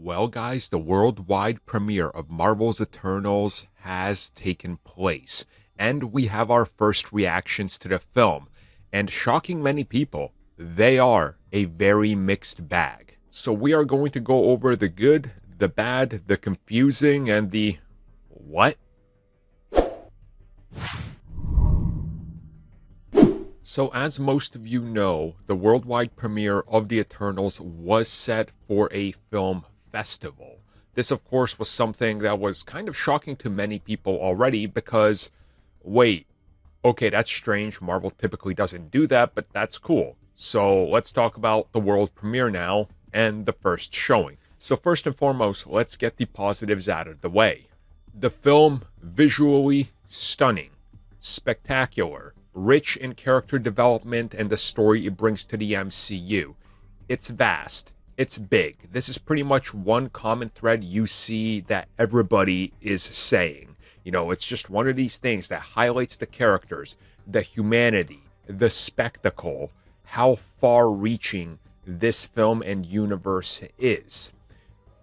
Well, guys, the worldwide premiere of Marvel's Eternals has taken place, and we have our first reactions to the film. And shocking many people, they are a very mixed bag. So we are going to go over the good, the bad, the confusing, and the what? So as most of you know, the worldwide premiere of The Eternals was set for a film festival. This, of course, was something that was kind of shocking to many people already because, wait, okay, that's strange. Marvel typically doesn't do that, but that's cool. So let's talk about the world premiere now and the first showing. So first and foremost, let's get the positives out of the way. The film, visually stunning, spectacular, rich in character development and the story it brings to the MCU. It's vast. It's big. This is pretty much one common thread you see that everybody is saying. You know, it's just one of these things that highlights the characters, the humanity, the spectacle, how far-reaching this film and universe is.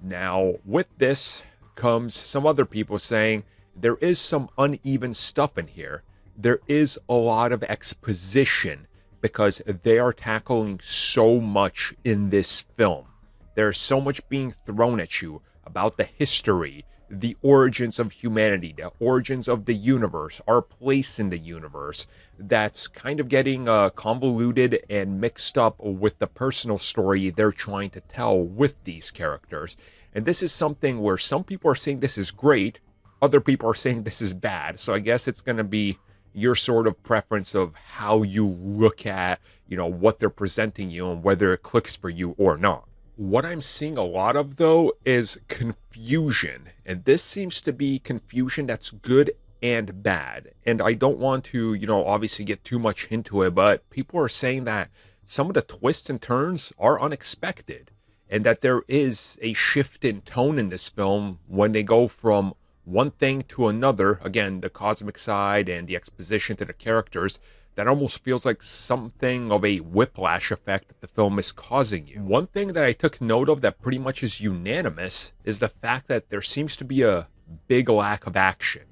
Now, with this comes some other people saying there is some uneven stuff in here. There is a lot of exposition because they are tackling so much in this film. There's so much being thrown at you about the history, the origins of humanity, the origins of the universe, our place in the universe, that's kind of getting convoluted and mixed up with the personal story they're trying to tell with these characters. And this is something where some people are saying this is great, other people are saying this is bad. So I guess it's going to be your sort of preference of how you look at, what they're presenting you and whether it clicks for you or not. What I'm seeing a lot of, though, is confusion. And this seems to be confusion that's good and bad. And I don't want to, obviously get too much into it, but people are saying that some of the twists and turns are unexpected and that there is a shift in tone in this film when they go from one thing to another, again, the cosmic side and the exposition to the characters, that almost feels like something of a whiplash effect that the film is causing you. One thing that I took note of that pretty much is unanimous is the fact that there seems to be a big lack of action.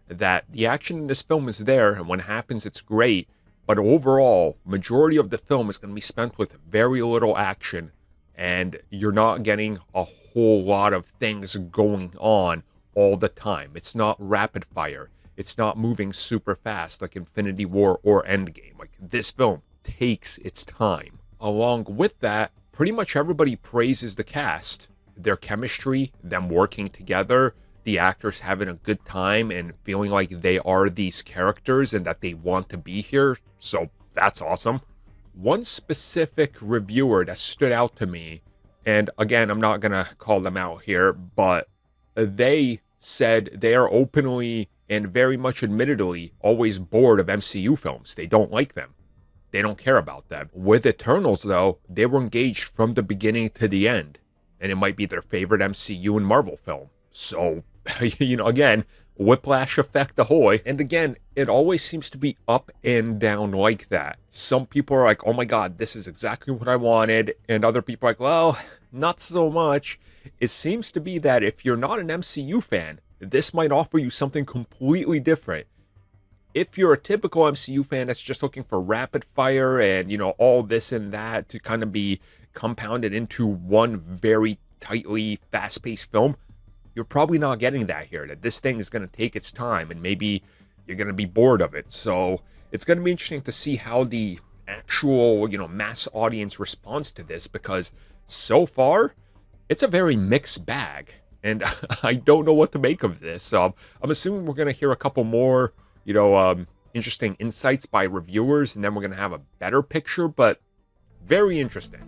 That the action in this film is there, and when it happens, it's great, but overall, majority of the film is going to be spent with very little action, and you're not getting a whole lot of things going on all the time. It's not rapid fire. It's not moving super fast like Infinity War or Endgame. Like, this film takes its time. Along with that, pretty much everybody praises the cast. Their chemistry, them working together, the actors having a good time and feeling like they are these characters and that they want to be here. So that's awesome. One specific reviewer that stood out to me, and again, I'm not going to call them out here, but they said they are openly and very much admittedly always bored of MCU films. They don't like them. They don't care about them. With Eternals, though, they were engaged from the beginning to the end, and it might be their favorite MCU and Marvel film. So, again, whiplash effect ahoy. And again, it always seems to be up and down like that. Some people are like, oh my god, this is exactly what I wanted, and other people are like, well, not so much. It seems to be that if you're not an MCU fan, this might offer you something completely different. If you're a typical MCU fan that's just looking for rapid fire and, all this and that to kind of be compounded into one very tightly fast-paced film, you're probably not getting that here. That this thing is going to take its time and maybe you're going to be bored of it. So it's going to be interesting to see how the actual, mass audience responds to this, because so far, it's a very mixed bag, and I don't know what to make of this. So I'm assuming we're going to hear a couple more, interesting insights by reviewers, and then we're going to have a better picture, but very interesting.